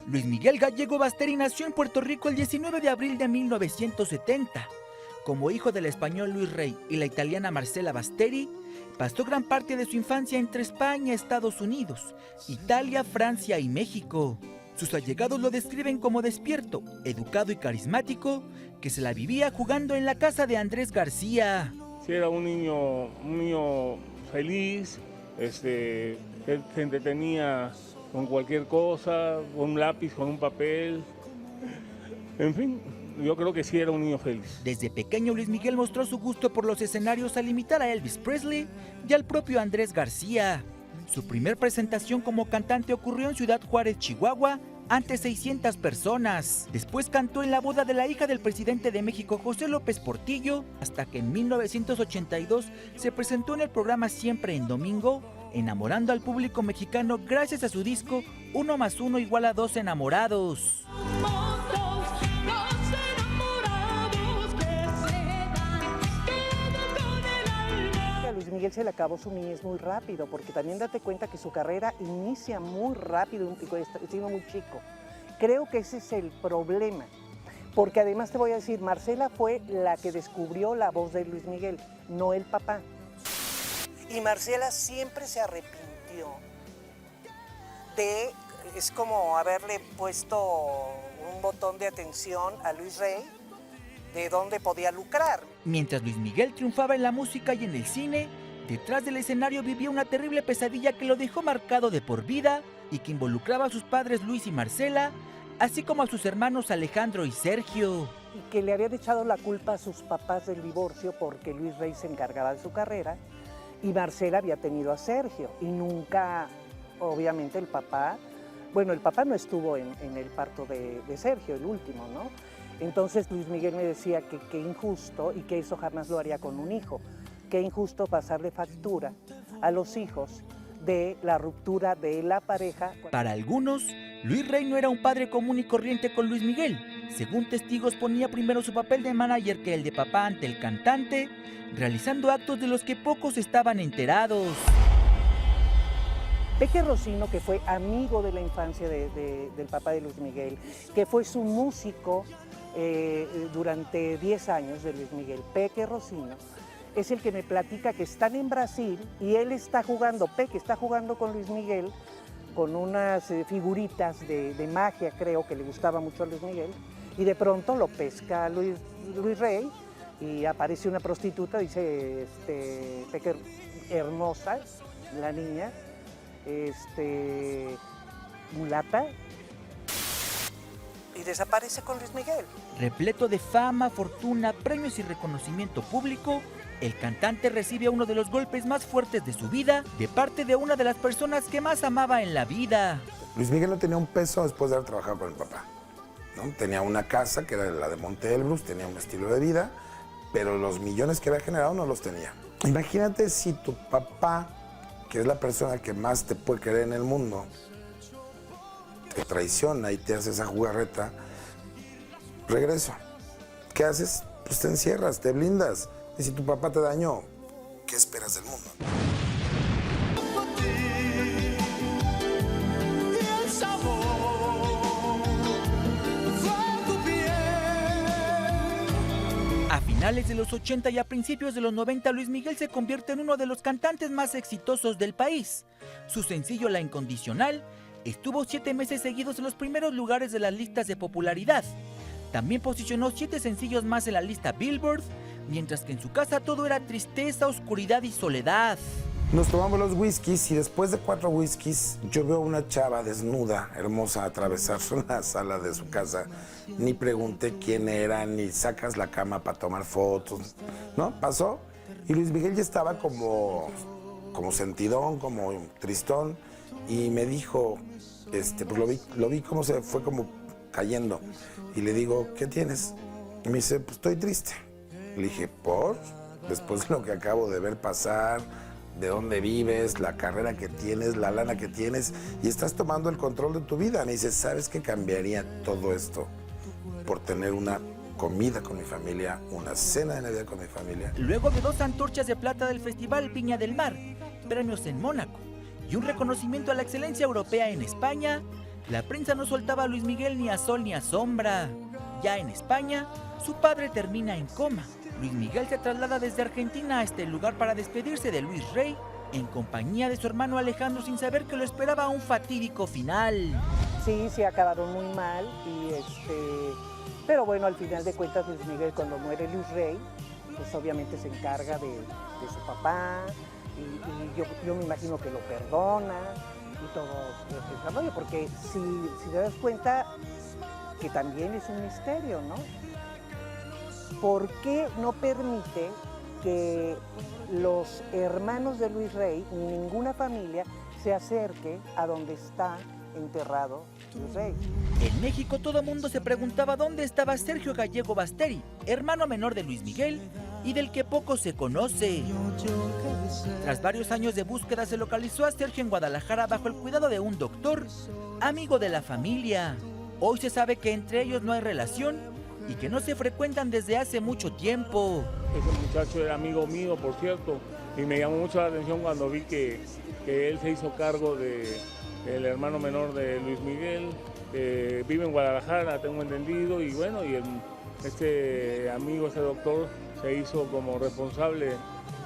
Luis Miguel Gallego Basteri nació en Puerto Rico el 19 de abril de 1970. Como hijo del español Luis Rey y la italiana Marcela Basteri, pasó gran parte de su infancia entre España, Estados Unidos, Italia, Francia y México. Sus allegados lo describen como despierto, educado y carismático, que se la vivía jugando en la casa de Andrés García. Sí, era un niño feliz, que se entretenía con cualquier cosa, con un lápiz, con un papel, en fin, yo creo que sí era un niño feliz. Desde pequeño Luis Miguel mostró su gusto por los escenarios al imitar a Elvis Presley y al propio Andrés García. Su primer presentación como cantante ocurrió en Ciudad Juárez, Chihuahua, ante 600 personas. Después cantó en la boda de la hija del presidente de México, José López Portillo, hasta que en 1982 se presentó en el programa Siempre en Domingo, enamorando al público mexicano gracias a su disco 1 + 1 = 2 enamorados. Luis Miguel se le acabó su niñez muy rápido, porque también date cuenta que su carrera inicia muy rápido, siendo muy chico. Creo que ese es el problema, porque además te voy a decir, Marcela fue la que descubrió la voz de Luis Miguel, no el papá. Y Marcela siempre se arrepintió es como haberle puesto un botón de atención a Luis Rey, de dónde podía lucrar. Mientras Luis Miguel triunfaba en la música y en el cine, detrás del escenario vivía una terrible pesadilla que lo dejó marcado de por vida y que involucraba a sus padres Luis y Marcela, así como a sus hermanos Alejandro y Sergio. Y que le habían echado la culpa a sus papás del divorcio porque Luis Rey se encargaba de su carrera y Marcela había tenido a Sergio y nunca, obviamente el papá no estuvo en el parto de Sergio, el último, ¿no? Entonces Luis Miguel me decía que qué injusto y que eso jamás lo haría con un hijo. Qué injusto pasarle factura a los hijos de la ruptura de la pareja. Para algunos, Luis Rey no era un padre común y corriente con Luis Miguel. Según testigos, ponía primero su papel de manager que el de papá ante el cantante, realizando actos de los que pocos estaban enterados. Peque Rossino, que fue amigo de la infancia del papá de Luis Miguel, que fue su músico durante 10 años de Luis Miguel, Peque Rossino, es el que me platica que están en Brasil y él está jugando, Peque está jugando con Luis Miguel, con unas figuritas de magia, creo que le gustaba mucho a Luis Miguel, y de pronto lo pesca Luis Rey y aparece una prostituta, dice Peque, hermosa, la niña, mulata, y desaparece con Luis Miguel. Repleto de fama, fortuna, premios y reconocimiento público, el cantante recibe uno de los golpes más fuertes de su vida de parte de una de las personas que más amaba en la vida. Luis Miguel no tenía un peso después de haber trabajado con el papá, ¿no? Tenía una casa que era la de Monte Elbrus, tenía un estilo de vida, pero los millones que había generado no los tenía. Imagínate si tu papá, que es la persona que más te puede querer en el mundo, te traiciona y te hace esa jugarreta, regreso. ¿Qué haces? Pues te encierras, te blindas. Y si tu papá te dañó, ¿qué esperas del mundo? A finales de los 80 y a principios de los 90, Luis Miguel se convierte en uno de los cantantes más exitosos del país. Su sencillo La Incondicional estuvo 7 meses seguidos en los primeros lugares de las listas de popularidad. También posicionó 7 sencillos más en la lista Billboard, mientras que en su casa todo era tristeza, oscuridad y soledad. Nos tomamos los whiskies y después de 4 whiskies yo veo una chava desnuda, hermosa, atravesar la sala de su casa. Ni pregunté quién era, ni sacas la cama para tomar fotos, ¿no? Pasó y Luis Miguel ya estaba como sentidón, como tristón y me dijo, pues lo vi como se fue como cayendo y le digo, ¿qué tienes? Y me dice, pues estoy triste. Le dije, ¿por? Después de lo que acabo de ver pasar, de dónde vives, la carrera que tienes, la lana que tienes, y estás tomando el control de tu vida. Me dice, ¿sabes qué cambiaría todo esto por tener una comida con mi familia, una cena de Navidad con mi familia? Luego de 2 antorchas de plata del Festival Viña del Mar, premios en Mónaco y un reconocimiento a la excelencia europea en España, La prensa no soltaba a Luis Miguel ni a sol ni a sombra. Ya en España, su padre termina en coma. Luis Miguel se traslada desde Argentina a este lugar para despedirse de Luis Rey, en compañía de su hermano Alejandro, sin saber que lo esperaba un fatídico final. Sí, acabaron muy mal, pero bueno, al final de cuentas Luis Miguel, cuando muere Luis Rey, pues obviamente se encarga de su papá, y yo me imagino que lo perdona y todo ese desarrollo, porque si te das cuenta que también es un misterio, ¿no? ¿Por qué no permite que los hermanos de Luis Rey, ni ninguna familia, se acerque a donde está enterrado Luis Rey? En México todo mundo se preguntaba dónde estaba Sergio Gallego Basteri, hermano menor de Luis Miguel y del que poco se conoce. Tras varios años de búsqueda se localizó a Sergio en Guadalajara bajo el cuidado de un doctor, amigo de la familia. Hoy se sabe que entre ellos no hay relación y que no se frecuentan desde hace mucho tiempo. Ese muchacho era amigo mío, por cierto, y me llamó mucho la atención cuando vi que él se hizo cargo del hermano menor de Luis Miguel. Vive en Guadalajara, tengo entendido, y bueno, este amigo, este doctor, se hizo como responsable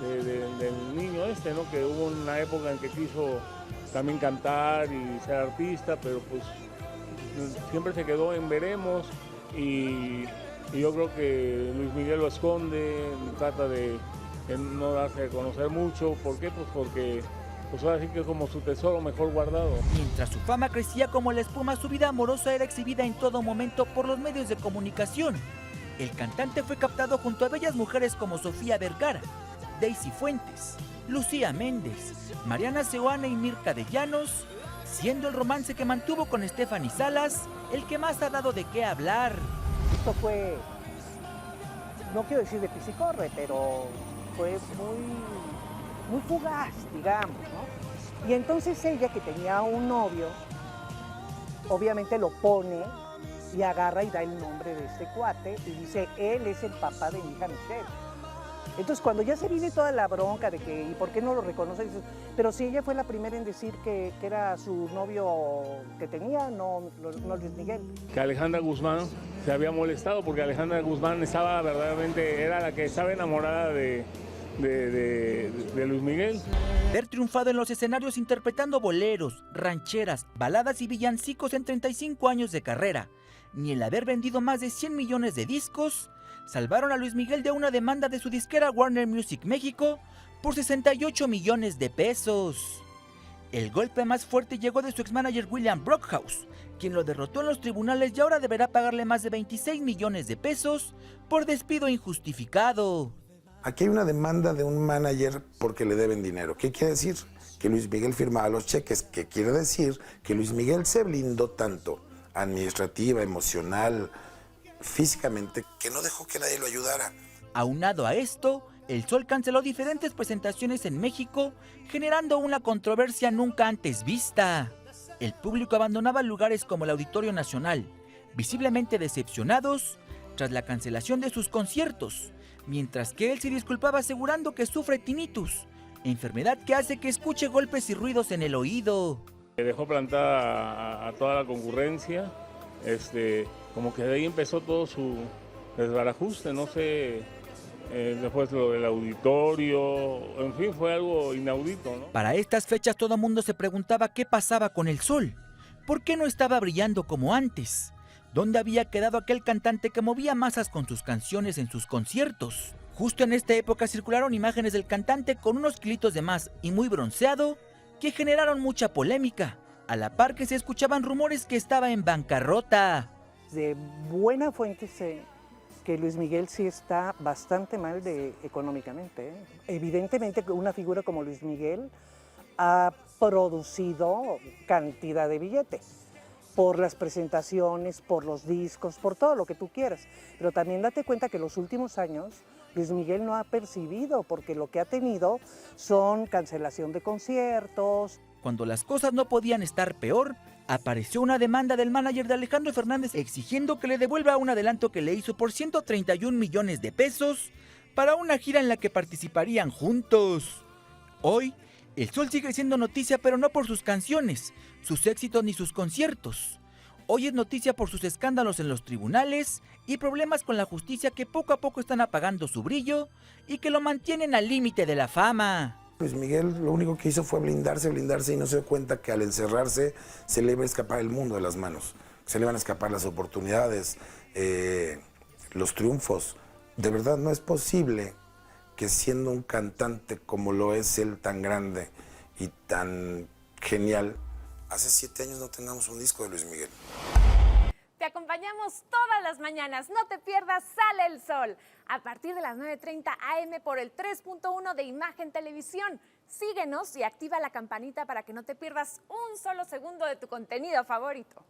del niño ¿no? Que hubo una época en que quiso también cantar y ser artista, pero pues siempre se quedó en veremos, y yo creo que Luis Miguel lo esconde, trata de no darse a conocer mucho. ¿Por qué? Pues porque ahora sí que es como su tesoro mejor guardado. Mientras su fama crecía como la espuma, su vida amorosa era exhibida en todo momento por los medios de comunicación. El cantante fue captado junto a bellas mujeres como Sofía Vergara, Daisy Fuentes, Lucía Méndez, Mariana Seoane y Mirka de Llanos, siendo el romance que mantuvo con Stephanie Salas el que más ha dado de qué hablar. Esto fue, no quiero decir de pis y corre, pero fue muy fugaz, digamos, ¿no? Y entonces ella, que tenía un novio, obviamente lo pone y agarra y da el nombre de este cuate y dice, él es el papá de mi hija Michelle. Entonces cuando ya se viene toda la bronca de que, ¿y por qué no lo reconoce? Dices, pero si ella fue la primera en decir que era su novio que tenía, no Luis Miguel. Que Alejandra Guzmán se había molestado porque Alejandra Guzmán estaba verdaderamente, era la que estaba enamorada de Luis Miguel. Ver triunfado en los escenarios interpretando boleros, rancheras, baladas y villancicos en 35 años de carrera, ni el haber vendido más de 100 millones de discos, salvaron a Luis Miguel de una demanda de su disquera Warner Music México por 68 millones de pesos. El golpe más fuerte llegó de su ex-manager William Brockhaus, quien lo derrotó en los tribunales y ahora deberá pagarle más de 26 millones de pesos por despido injustificado. Aquí hay una demanda de un manager porque le deben dinero. ¿Qué quiere decir? Que Luis Miguel firmaba los cheques. ¿Qué quiere decir? Que Luis Miguel se blindó tanto, administrativa, emocional, físicamente, que no dejó que nadie lo ayudara. Aunado a esto, El Sol canceló diferentes presentaciones en México, generando una controversia nunca antes vista. El público abandonaba lugares como el Auditorio Nacional, visiblemente decepcionados tras la cancelación de sus conciertos, mientras que él se disculpaba asegurando que sufre tinnitus, enfermedad que hace que escuche golpes y ruidos en el oído. Dejó plantada a toda la concurrencia, como que de ahí empezó todo su desbarajuste, no sé, después lo del auditorio, en fin, fue algo inaudito, ¿no? Para estas fechas todo mundo se preguntaba qué pasaba con El Sol, por qué no estaba brillando como antes. ¿Dónde había quedado aquel cantante que movía masas con sus canciones en sus conciertos? Justo en esta época circularon imágenes del cantante con unos kilitos de más y muy bronceado que generaron mucha polémica, a la par que se escuchaban rumores que estaba en bancarrota. De buena fuente sé que Luis Miguel sí está bastante mal económicamente, ¿eh? Evidentemente una figura como Luis Miguel ha producido cantidad de billetes por las presentaciones, por los discos, por todo lo que tú quieras. Pero también date cuenta que los últimos años Luis Miguel no ha percibido, porque lo que ha tenido son cancelación de conciertos. Cuando las cosas no podían estar peor, apareció una demanda del manager de Alejandro Fernández exigiendo que le devuelva un adelanto que le hizo por 131 millones de pesos para una gira en la que participarían juntos. Hoy, El Sol sigue siendo noticia, pero no por sus canciones, sus éxitos ni sus conciertos. Hoy es noticia por sus escándalos en los tribunales y problemas con la justicia que poco a poco están apagando su brillo y que lo mantienen al límite de la fama. Luis Miguel lo único que hizo fue blindarse y no se dio cuenta que al encerrarse se le iba a escapar el mundo de las manos, se le iban a escapar las oportunidades, los triunfos. De verdad no es posible que siendo un cantante como lo es él, tan grande y tan genial, hace 7 años no tengamos un disco de Luis Miguel. Te acompañamos todas las mañanas, no te pierdas Sale el Sol, a partir de las 9:30 AM por el 3.1 de Imagen Televisión. Síguenos y activa la campanita para que no te pierdas un solo segundo de tu contenido favorito.